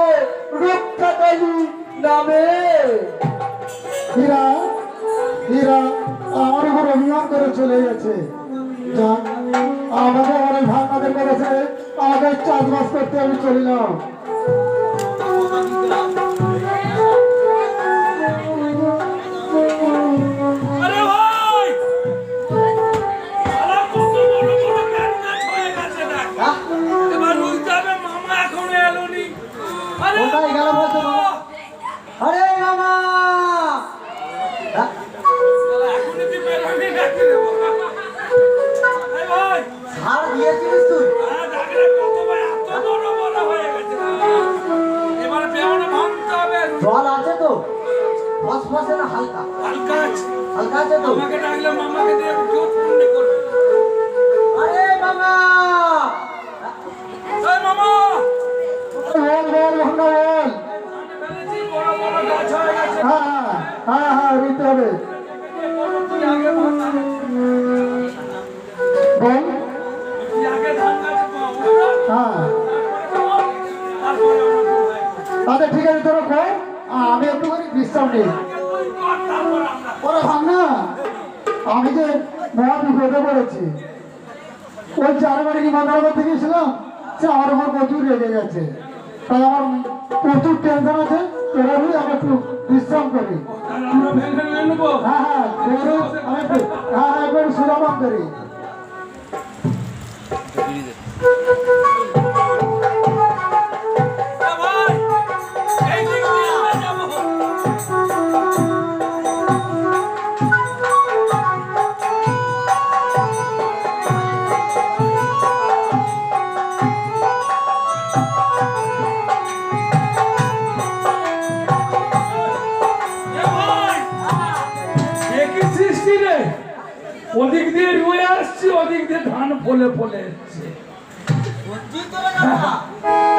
রক্ষাকালী নামে। হীরা হীরা আমার উপর অভিমান করে চলে গেছে। যাক, আমাকে অনেক ভাঙাদের করেছে, আমাকে চাষবাস করতে আমি চলিলাম। আরে ভাই শালা কত বড় বড় ক্যান্সার হয়ে গেছে দেখ। এবার বুঝতে হবে মামা এখনো এলোনি। আরে কোথায় গেল বলতো মামা? আরে মামা, শালা এখনই তুই বেরোনি নাকি রে বাবা? এই ভাই ছাড় দিয়েছিস তুই? দেখ রে কত ভাই এত বড় বড় হয়ে গেছে। এবারে বেরোনো ভাঙতে হবে। জল আছে তো? ফসফসে না হালকা? হালকা আছে। হালকা আছে তো? আমাকে ডাকলে মামাকে দিয়ে জোর পুণ্যি করবে। আরে মামা, এই মামা বল বল ভাঙা বল। ফেলেছি বড় বড় গাছ হয়ে গেছে। হ্যাঁ হ্যাঁ হ্যাঁ রুইতে হবে। তুই আগে ভাঙা। বল। তুই আগে ধান গাছ উঠা। হ্যাঁ তারপরে আমার ভাই। আচ্ছা ঠিক আছে, তোরা কর, আমি একটুখানি বিশ্রাম নিই। তুই কর তারপর আমরা। ওরা ভাঙনা, আমি যে মহা বিপদে পড়েছি। ওই 4 বারে কি মাথার করতে গিয়েছিলাম, সে আমার উপর প্রচুর রেগে গেছে। তাই আমার প্রচুর টেনশন আছে, তোরা আমি একটু বিশ্রাম করি। আমরা ভেঙে ভেঙে নেবো। হ্যাঁ হ্যাঁ তোরে আমি একটু সুরামান করি। ভাই এই দিক দিয়ে আমরা যাবো। এ ভাই এ কি সৃষ্টি রে? ওদিক দিয়ে রুয়া ওদিক দিয়ে ধান ফলে ফলে এসছে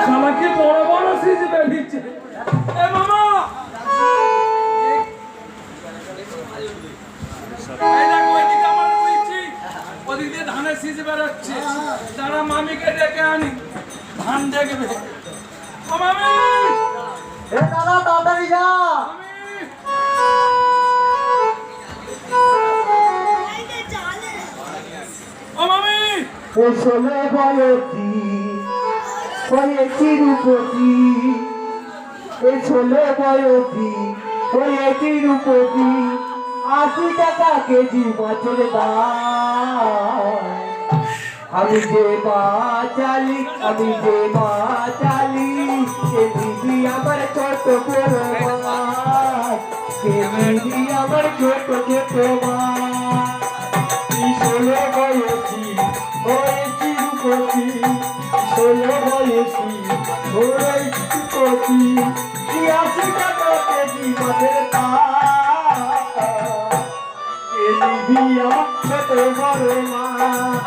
শালা কি বড় বড় সিজ বেরিয়েছে এ মামা এই দেখো এদিকে আমার বলছি ওদিক দিয়ে ধানের সিজ বেরোচ্ছে তারা মামিকে ডেকে আনি ধান দেখবে ও মামি এ দাদা তাড়াতাড়ি যা। ও মামি ষোলো বয়সী হয়েছি রূপসী, এই 16 বয়সী হয়েছি রূপসী, 80 টাকা কেজি মাছের দাম। আমি যে মাচালি, আমি যে মাচালি, এ দিদি আমার ছোট বড় মাছ, এ দিদি আমার ছোট ছোট মাছ। 16 বয়সী হয়েছি রূপসী, 16 বয়সী হয়েছি রূপসী, 80 টাকা কেজি মাছের দাম। এ দিদি আমার ছোট বড় মাছ,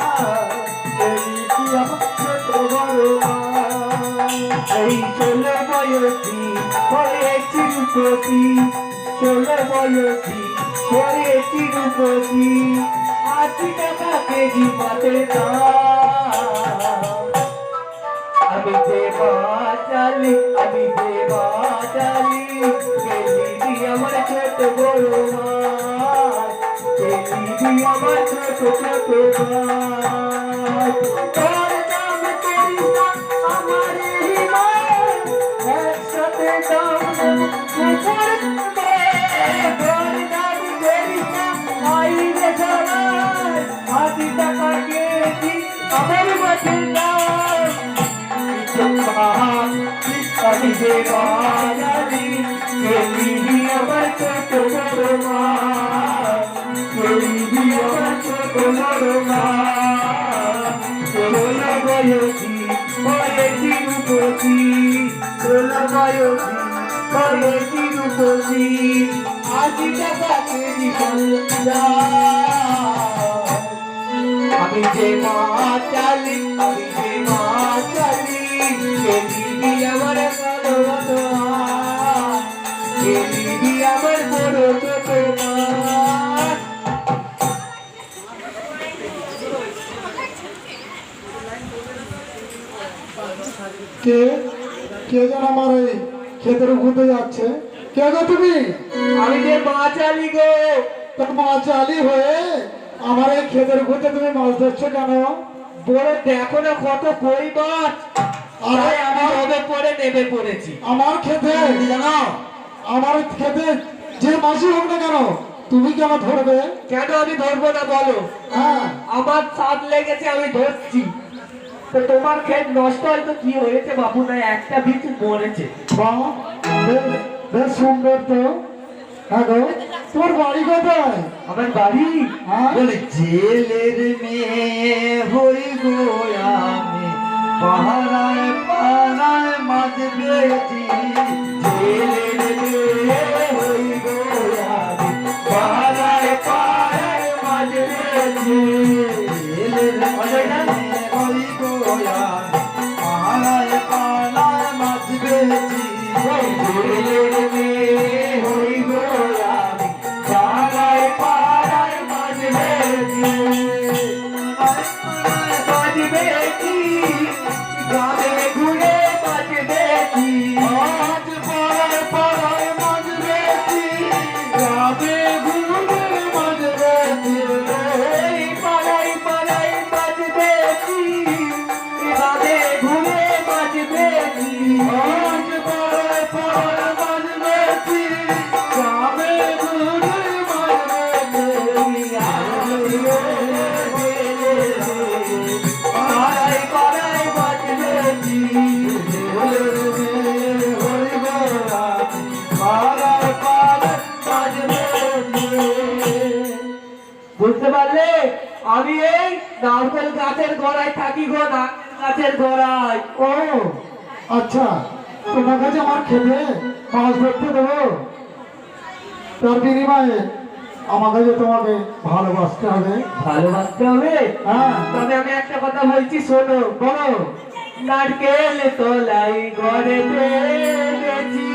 এ দিদি আমার ছোট বড় মাছ। এই 16 বয়সী হয়েছি রূপসী, 16 বয়সী হয়েছি রূপসী, 80 টাকা কেজি মাছের দাম। আমি যে মাচালি, আমি যে মাচালি, দিদি আমার ছোট বড় মাছ, দিদি আমার ছোট ছোট মাছ। তোর দাম করিস না আমার এই মাছ, একসাথে দাম উপর তোর দাম করিস না আই রে সবাই, 80 টাকা কেজি আমার মাছের দাম। আমি যে বাঙালি, দিদি আমার ছোট বড় মাছ, দিদি আমার ছোট বড় মাছ। 16 বয়সী হয়েছি রূপসী, 16 বয়সী হয়েছি রূপসী, 80 টাকা কেজি মাছের দাম। আমি যে মাচালি, আমি যে মাচালি, দিদি আমার বড় বড় মাছ, দিদি আমার বড় ছোট মাছ। কে কে যেন আমার এই ক্ষেতের ঘুরতে যাচ্ছে? কে গো তুমি? আমি যে মাচালি গো। তোর মাছ আলি হয়ে আমার এই ক্ষেতের ঘুরতে তুমি মাছ ধরছো কেন? বড় দেখো না কত কই মাছ, আরে আরে আমি হবে পরে নেমে পড়েছি। আমার ক্ষেতে জানো আমার ক্ষেতে যে মাছই হোক না কেন তুমি কেন ধরবে? কেন আমি ধরবো না বলো? হ্যাঁ আমার স্বাদ লেগেছে আমি ধরছি। তো তোমার ক্ষেত নষ্ট হয়তো কি হয়েছে বাবু, না একটা বীজ মরেছে। বাহ, বেশ- বেশ সুন্দর তো। হ্যাঁ গো, তোমার বাড়ি কোথায়? আমার বাড়ি হ্যাঁ? বলে জেলের মেয়ে হই গো আমি, পাহাড়ায় পাহাড়ায় মাঝ বেটি, জেলের মেয়ে হই গো আমি, পাহাড়ায় পাহাড়ায় মাঝ বেটি, জেলের মেয়ে হই গো আমি, পাহাড়ায় পাহাড়ায় মাঝ বেটি, জেলের মেয়ে হই গো আমি, পাহাড়ায় পাহাড়ায় মাঝ বেটি, মাঝ বেটি, গ্রামে ঘুরে মাঝ বেটি, মাঝ পাড়ায় পাড়ায় মাঝ বেটি, গ্রামে ঘুরে মাঝ বেটি, এই পাড়ায় পাড়ায় মাঝ বেটি, গ্রামে ঘুরে মাঝ বেটি, মাঝ পাড়ায় পাড়ায় মাঝ বেটি, গ্রামে ঘুরে মাঝ বেটি, পাড়ায় পাড়ায় মাঝ বেটি, পাড়ায় পাড়ায় মাঝ বেটি। বুঝতে পারলে আমি এই নারকেল গাছের গোড়ায় থাকি গো, নারকেল গাছের গোড়ায়। ও আচ্ছা, তোমার কাছে আমার খেতে মাছ ধরতে দেবো, তার বিনিময়ে আমাকে যে তোমাকে ভালোবাসতে হবে। ভালোবাসতে হবে? হ্যাঁ তবে আমি একটা কথা বলছি, শোনো। বলো। নারকেল তলাই ঘরে পেয়েছি,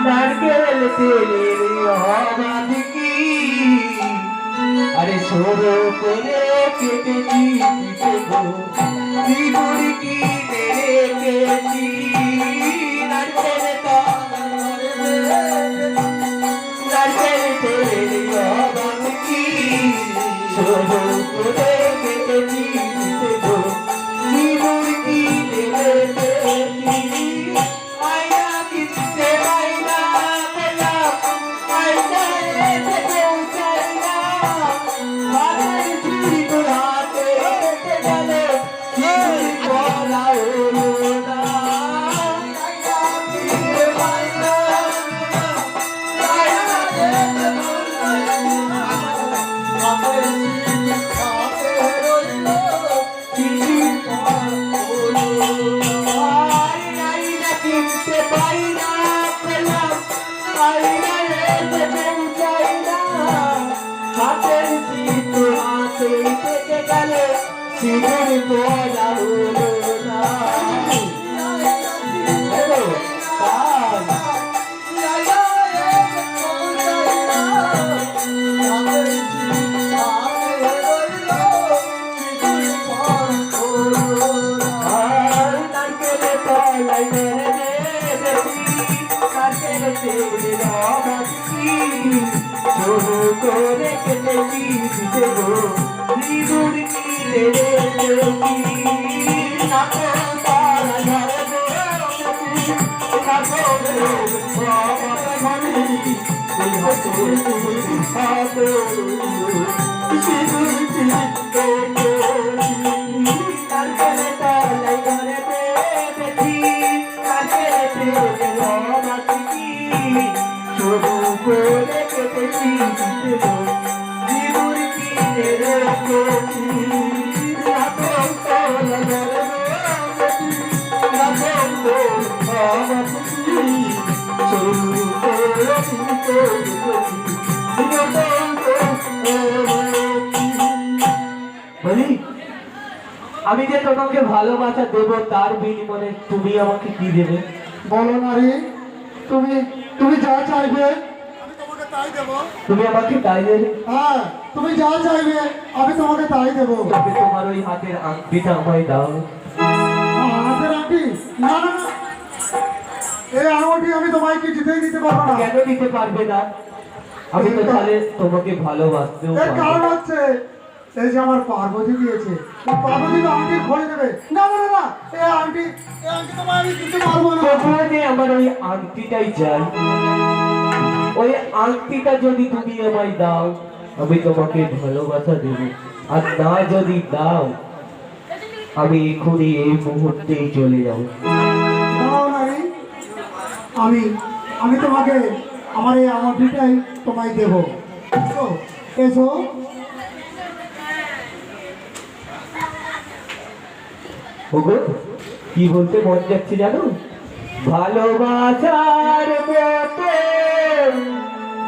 নারকেল তেলের অবাধ কি, আরে সরো করে কেটেছি পিঠে গো, সিঁদুর কিনে রেখেছি, নারকেল নারকেল তেলের অবাধ কি, সরো করে কেটেছি পিঠে গো, সিঁদুর কিনে রেখেছি, আয়না কিনতে আয়না পেলাম, আয়না এসে পৌঁছাই না, হাতের সিঁদুর হাতে কেটে গেল, সিঁদুর পরা হলো না, আয়না কিনতে আয়না পেলাম, আয়না এসে পৌঁছাই না, হাতের সিঁদুর হাতে রইল, সিঁদুর পরা হলো না, আয়না কিনতে পাই না পেলাম, আয়না এসে পৌঁছাই না, হাতের সিঁদুর হাতে কেটে গেল, সিঁদুর পরা হলো না। হ্যালো, তাই। আর নারকেলের তলায় মেরে বেঁধেছি, নারকেলের তেলের অভাব কি, সরু করে কেটেছি পিঠে গো, সিঁদুর কিনে রেখেছি, নারকেল তলায় ঘরে বসেছি, নারকেলের অভাব ঘরে, এই হাতে হাতে সিঁদুর কিনে রেখেছি, নারকেলের তলায় ঘরে বেঁধেছি, নারকেলের তেলের অভাব কি, সরু করে কেটেছি পিঠে গো, সিঁদুর কিনে রেখেছি, নারকেল তলায় ঘরে বেঁধেছি, নারকেলের অভাব কি, সরু করে কেটেছি, বলি, আমি যে তোমাকে ভালোবাসা দেব, তার বিনিময়ে তুমি আমাকে কি দেবে? বলো নারী, তুমি তুমি যা চাইবে আমি তোমাকে তাই দেবো। তুমি আমাকে তাই দেবে? হ্যাঁ তুমি যা চাইবে আমি তোমাকে তাই দেবো। তবে তোমার ওই হাতের আংটিটা আমায় দাও। হাতের আংটি? না না না, এই আঙুলটি আমি তোমায় কিছুতেই দিতে পারবো না। কেন দিতে পারবে না? আমি তো তাহলে তোমাকে ভালোবাসতেও এর কারণ পারবো। হচ্ছে এই যে আমার পার্বতী দিয়েছে, এই পার্বতী তো আংটি খোলে দেবে। না না না না, এই আংটি তোমায় আমি দিতে পারবো না। তবুও যে আমার ওই আংটিটাই চাই। ওই আংটিটা যদি তুমি আমায় দাও, আমি তোমাকে ভালোবাসা দেব। আর না যদি দাও, আমি এখনই এই মুহূর্তেই চলে যাব। দাও নারী, আমি আমি তোমাকে আমার এই আংটিটাই তোমায় দেব। এসো এসো। ওগো, কি বলতে মন যাচ্ছে জানো? ভালোবাসার মতো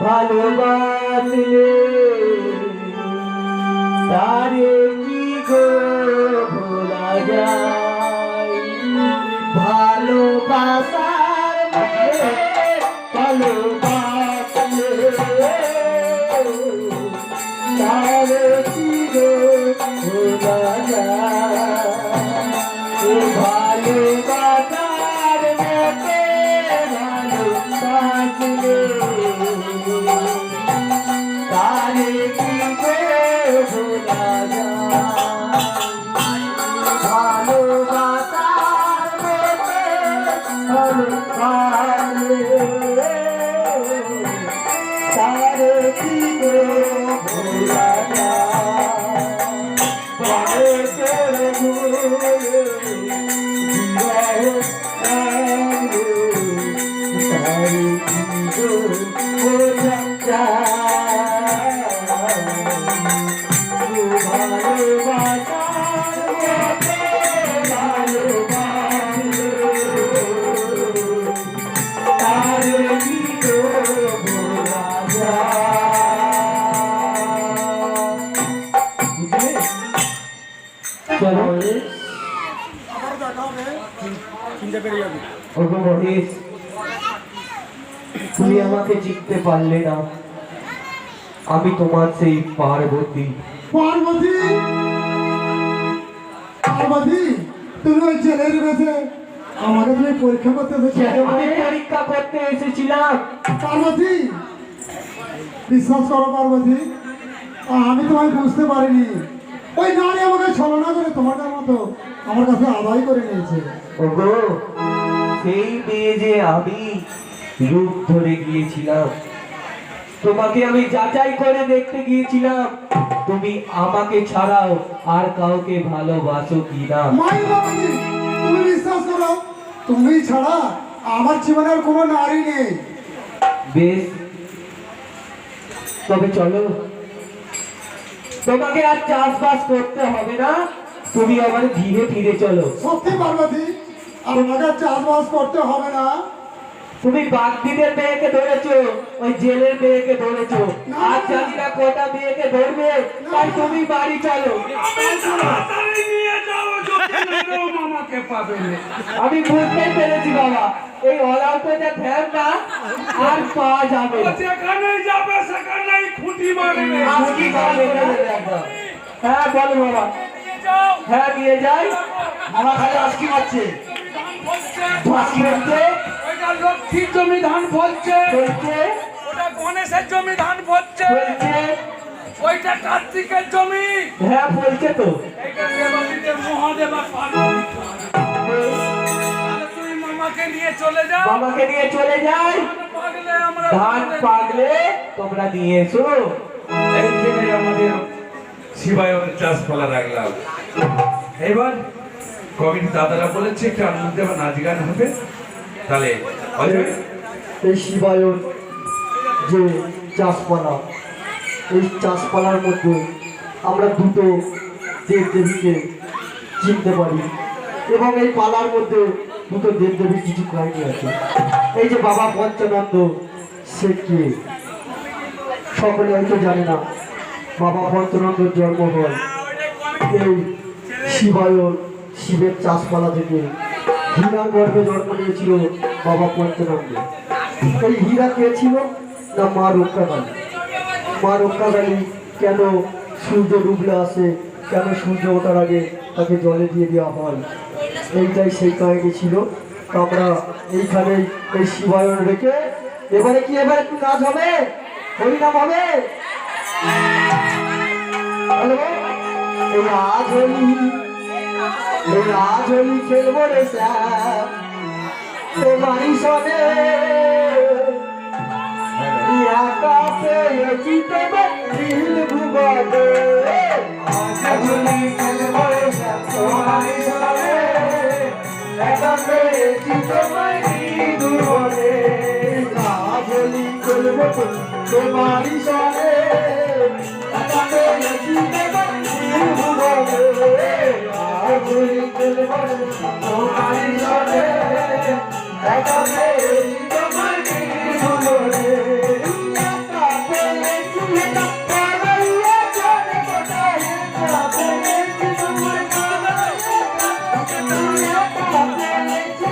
ভালোবাসলে তারে কি গো ভোলা যায়? ভালোবাসার মতো ভালোবাসলে তারে কি গো ভোলা যায়? ভালোবাসার মতো ভালোবাসলে তারে কি গো ভোলা যায়? ভালোবাসার মতো ভালোবাসলে তারে কি গো ভোলা যায়? চলো আবার দেখা হবে। ওগো মহেশ, তুমি আমাকে জিততে পারলে না। আমি তোমার সেই পার্বতী। পার্বতী, পার্বতী, তুমি ওই জেলের বেঁচে আমাকে তুমি পরীক্ষা করতে এসেছো। আমি পরীক্ষা করতে এসেছিলাম। পার্বতী, বিশ্বাস করো পার্বতী, আমি তোমায় বুঝতে পারিনি। ওই নারী আমাকে ছলনা করে তোমাদের মতো আমার কাছে আদায় করে নিয়েছে। ওগো, সেই মেয়ে যে আমি রূপ ধরে গিয়েছিলাম, তোমাকে আমি যাচাই করে দেখতে গিয়েছিলাম তুমি আমাকে ছাড়াও আর কাউকে ভালোবাসো কিনা। মাই বাবাজি, তুমি বিশ্বাস করো, তুমি ছাড়া আমার জীবনের কোনো নারী নেই। বেশ, তবে চলো, তোমাকে আর চাষবাস করতে হবে না, তুমি আমার ধীরে ধীরে চলো। সত্যি পার্বতী, আমাকে চাষবাস করতে হবে না। তুমি বাগদিদের মেয়েকে ধরেছো, ওই জেলের মেয়েকে ধরেছো, আর জানি না কটা মেয়েকে ধরবে, তাই তুমি বাড়ি চলো। তাড়াতাড়ি নিয়ে যাও, যদি মেরেও মামাকে পাবে না। আমি বুঝতে পেরেছি বাবা, এই অলাউটে যে ধ্যান না আর পাওয়া যাবে ও না। যেখানে যাবে সেখানেই খুঁটি মারবে। আজকে কাল করে দেবে একদম। হ্যাঁ বলো বাবা। নিয়ে যাও। হ্যাঁ নিয়ে যাই। আমার খালি আজকি মারছে। ধান ফলছে। আজকে হচ্ছে ওইটা লক্ষ্মীর জমি ধান ফলছে। বলছে ওটা গণেশের জমি ধান ফলছে। বলছে ওইটা কার্তিকের জমি। হ্যাঁ বলছে তো। এইটা দেবাদিদেব মহাদেব আর পার্বতী। তাহলে তুই মামাকে নিয়ে চলে যাও। বাবাকে নিয়ে চলে যাই। ধান পাকলে আমরা ধান পাকলে তোমরা নিয়ে এসো। এইখানে আমাদের শিবায়নের চাষপালা রাখলাম। এবার কমিটি দাদারা বলেছে একটু আনন্দ বা নাচ গান হবে। তাহলে অজয়, এই শিবায়ন যে চাষপালা, এই চাষপালার মধ্যে আমরা দুটো দেব দেবীকে চিনতে পারি, এবং এই পালার মধ্যে দুটো দেব দেবীর কিছু কাহিনী আছে। এই যে বাবা পঞ্চানন্দ, সে কে সকলে হয়তো জানে না। বাবা পঞ্চানন্দর জন্ম হয় এই শিবায়ন, শিবের চাষপালা থেকে। হীরার গর্ভে জন্ম নিয়েছিল বাবা পঞ্চানন্দ। এই হীরা কে ছিল না মা রক্ষাকালী। মা রক্ষাকালী কেন সূর্য ডুবলে আসে, কেন সূর্য ওঠার আগে তাকে জলে দিয়ে দেওয়া হয়, এইটাই সেই কাহিনী ছিল। তো আমরা এইখানেই এই শিবায়ন রেখে এবারে কি এবার একটু নাচ হবে, হরিনাম হবে। হ্যালো, এই আজ হোলি, এই আজ হোলি খেলবো রে শ্যাম তোমারই সনে। একা পেয়েছি তোমার দিল ভুবনে, আজ হোলি খেলবো রে শ্যাম তোমারই সনে। একা পেয়েছি তোমার দিল ভুবনে, আজ হোলি খেলবো তোমারই সনে। একা পেয়েছি তোমার দিল ভুবনে, আজ হোলি খেলবো তোমারই সনে। একা পেয়েছি তোমার দিল ভুবনে, একা পেয়েছি পাগলিয়া জানে কোথায়, একা পেয়েছি তোমার পাগলিয়া, একা পেয়েছি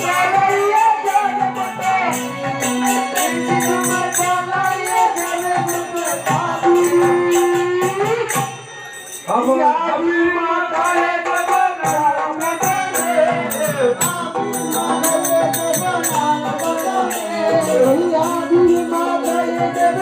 পাগলিয়া জানে কোথায়, পেয়েছি তোমার পাগলিয়া জানে কোথায়। আমি মাথায় দেব না। আবির মাথায় দেব